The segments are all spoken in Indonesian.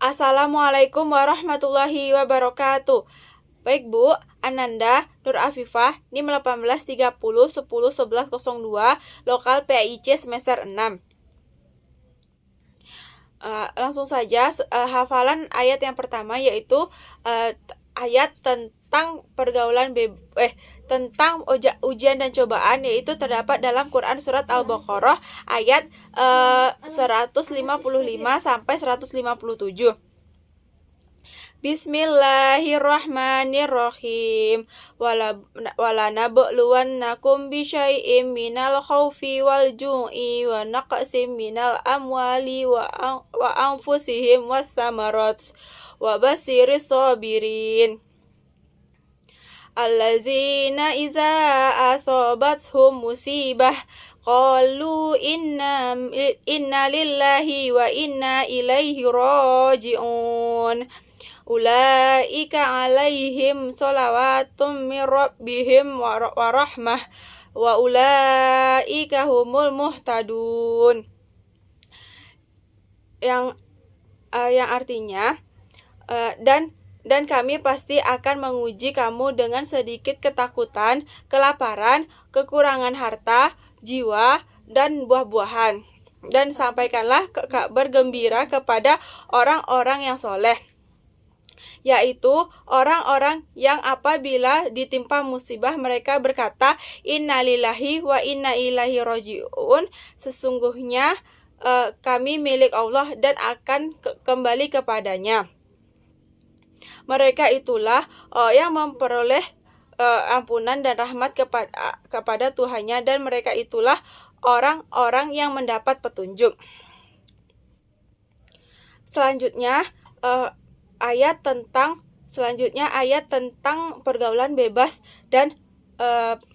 Assalamualaikum warahmatullahi wabarakatuh. Baik Bu, Ananda Nur Afifah, NIM 1830 10 11 02, lokal PAIC semester 6. Langsung saja, hafalan ayat yang pertama yaitu ayat tentang tentang ujian dan cobaan, yaitu terdapat dalam Quran surat Al-Baqarah ayat 155 sampai 157. Bismillahirrahmanirrahim. Wala nabluwannakum bisyai'im minal khawfi wal ju'i wa naqsim minal amwali wa anfusihim was samarat wa basiris sabirin allazina iza asobathum musibah qalu inna lillahi wa inna ilaihi raji'un. Ulaika alaihim sholawatun min rabbihim wa rahmah wa ulaika humul muhtadun. Yang artinya dan kami pasti akan menguji kamu dengan sedikit ketakutan, kelaparan, kekurangan harta, jiwa, dan buah-buahan. Dan sampaikanlah bergembira kepada orang-orang yang soleh, yaitu orang-orang yang apabila ditimpa musibah mereka berkata innalillahi wa inna ilaihi raji'un, sesungguhnya kami milik Allah dan akan kembali kepadanya. Mereka itulah yang memperoleh ampunan dan rahmat kepada Tuhannya, dan mereka itulah orang-orang yang mendapat petunjuk. Selanjutnya ayat tentang pergaulan bebas dan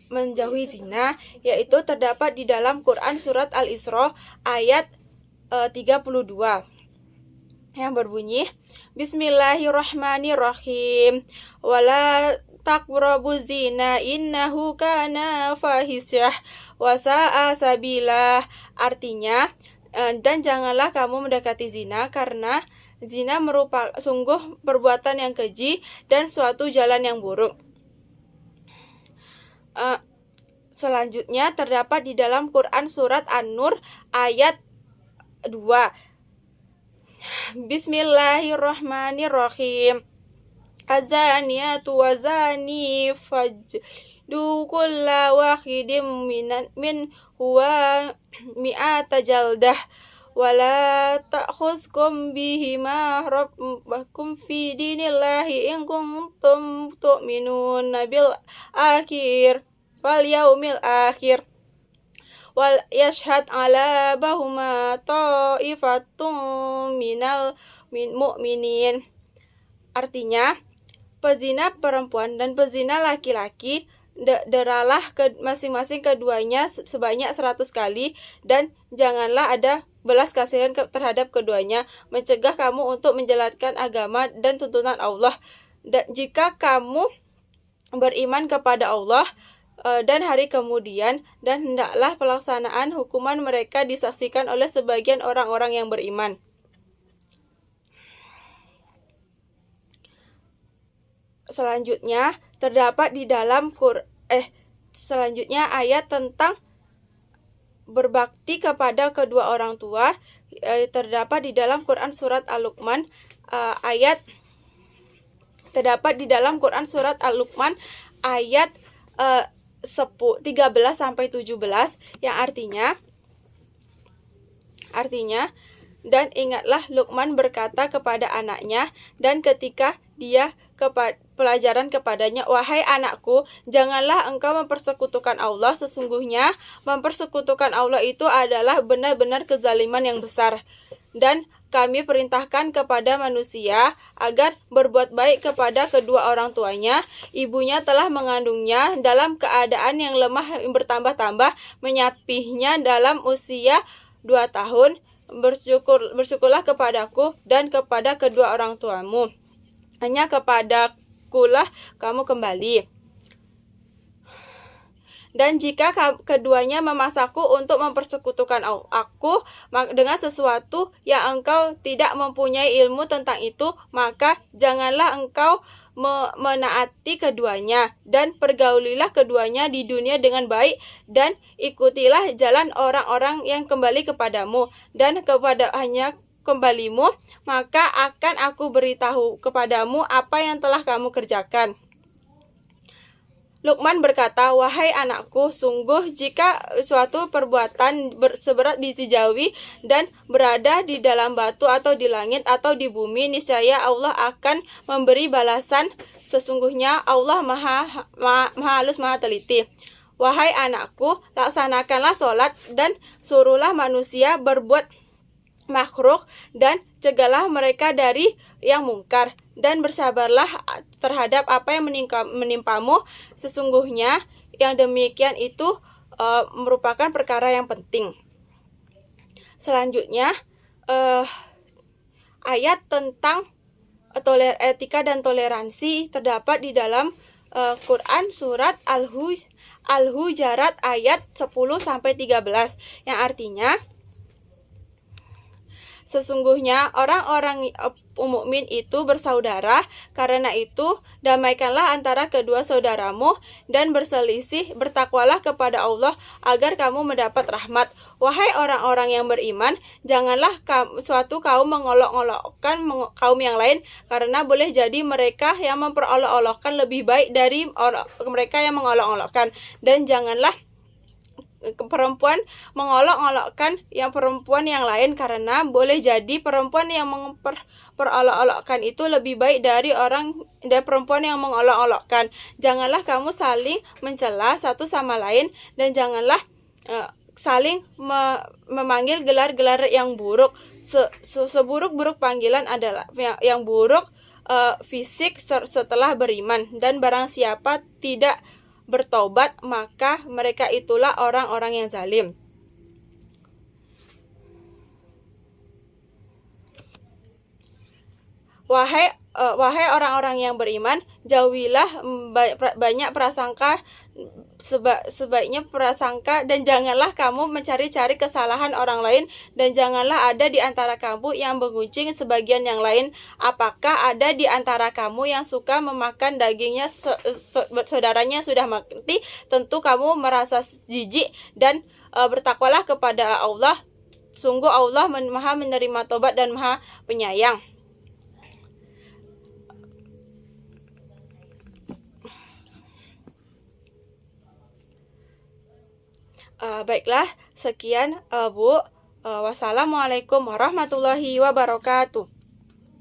menjauhi zina, yaitu terdapat di dalam Quran surat Al-Isra ayat 32 yang berbunyi Bismillahirrahmanirrahim. Wala taqrabu zina innahu kana fahisyah wa sa'a sabila. Artinya, dan janganlah kamu mendekati zina, karena zina merupakan sungguh perbuatan yang keji dan suatu jalan yang buruk. Selanjutnya terdapat di dalam Quran surat An-Nur ayat 2. Bismillahirrahmanirrahim. Azaniyatu wazani fajdu kulla wahidim min huwa mi'ata jaldah wala ta'khuskum bihima rabbakum fi dinillahi in kuntum tu'minuna bil akhir wal yaumil akhir wal yashhad ala bahuma ta'ifatum minal mu'minin. Artinya, pezina perempuan dan pezina laki-laki deralah masing-masing keduanya sebanyak 100 kali, dan janganlah ada belas kasihan terhadap keduanya, mencegah kamu untuk menjalankan agama dan tuntunan Allah. Dan jika kamu beriman kepada Allah dan hari kemudian, dan hendaklah pelaksanaan hukuman mereka disaksikan oleh sebagian orang-orang yang beriman. Selanjutnya terdapat di dalam selanjutnya ayat tentang berbakti kepada kedua orang tua, terdapat di dalam Quran surat Al-Luqman terdapat di dalam Quran surat Al-Luqman ayat 13 sampai 17 yang artinya dan ingatlah Luqman berkata kepada anaknya, dan ketika dia pelajaran kepadanya, wahai anakku, janganlah engkau mempersekutukan Allah, sesungguhnya mempersekutukan Allah itu adalah benar-benar kezaliman yang besar. Dan kami perintahkan kepada manusia agar berbuat baik kepada kedua orang tuanya. Ibunya telah mengandungnya dalam keadaan yang lemah bertambah-tambah, menyapinya dalam usia 2 tahun. Bersyukurlah kepadaku dan kepada kedua orang tuamu. Hanya kepadakulah kamu kembali. Dan jika keduanya memasakku untuk mempersekutukan aku dengan sesuatu yang engkau tidak mempunyai ilmu tentang itu, maka janganlah engkau menaati keduanya, dan pergaulilah keduanya di dunia dengan baik, dan ikutilah jalan orang-orang yang kembali kepadamu dan kepada hanya kembalimu, maka akan aku beritahu kepadamu apa yang telah kamu kerjakan. Luqman berkata, wahai anakku, sungguh jika suatu perbuatan seberat biji jawi dan berada di dalam batu atau di langit atau di bumi, niscaya Allah akan memberi balasan. Sesungguhnya Allah maha halus, maha teliti. Wahai anakku, laksanakanlah sholat dan suruhlah manusia berbuat makruh dan cegahlah mereka dari yang mungkar, dan bersabarlah terhadap apa yang menimpamu. Sesungguhnya yang demikian itu merupakan perkara yang penting. Selanjutnya ayat tentang etika dan toleransi terdapat di dalam Quran surat Al-Hujarat ayat 10-13, yang artinya, sesungguhnya orang-orang mukmin itu bersaudara, karena itu damaikanlah antara kedua saudaramu dan berselisih, bertakwalah kepada Allah agar kamu mendapat rahmat. Wahai orang-orang yang beriman, janganlah suatu kaum mengolok-olokkan kaum yang lain, karena boleh jadi mereka yang memperolok-olokkan lebih baik dari mereka yang mengolok-olokkan, dan janganlah perempuan mengolok-olokkan yang perempuan yang lain, karena boleh jadi perempuan yang memperolok-olokkan itu lebih baik dari perempuan yang mengolok-olokkan. Janganlah kamu saling mencela satu sama lain, dan janganlah saling memanggil gelar-gelar yang buruk. Seburuk-buruk panggilan adalah yang buruk fisik setelah beriman, dan barang siapa tidak bertobat, maka mereka itulah orang-orang yang zalim. Wahai orang-orang yang beriman, jauhilah banyak prasangka, sebaiknya prasangka, dan janganlah kamu mencari-cari kesalahan orang lain, dan janganlah ada di antara kamu yang menggunjing sebagian yang lain. Apakah ada di antara kamu yang suka memakan dagingnya saudaranya sudah mati? Tentu kamu merasa jijik, dan bertakwalah kepada Allah. Sungguh Allah maha menerima tobat dan maha penyayang. Baiklah, sekian Bu. Wassalamualaikum warahmatullahi wabarakatuh.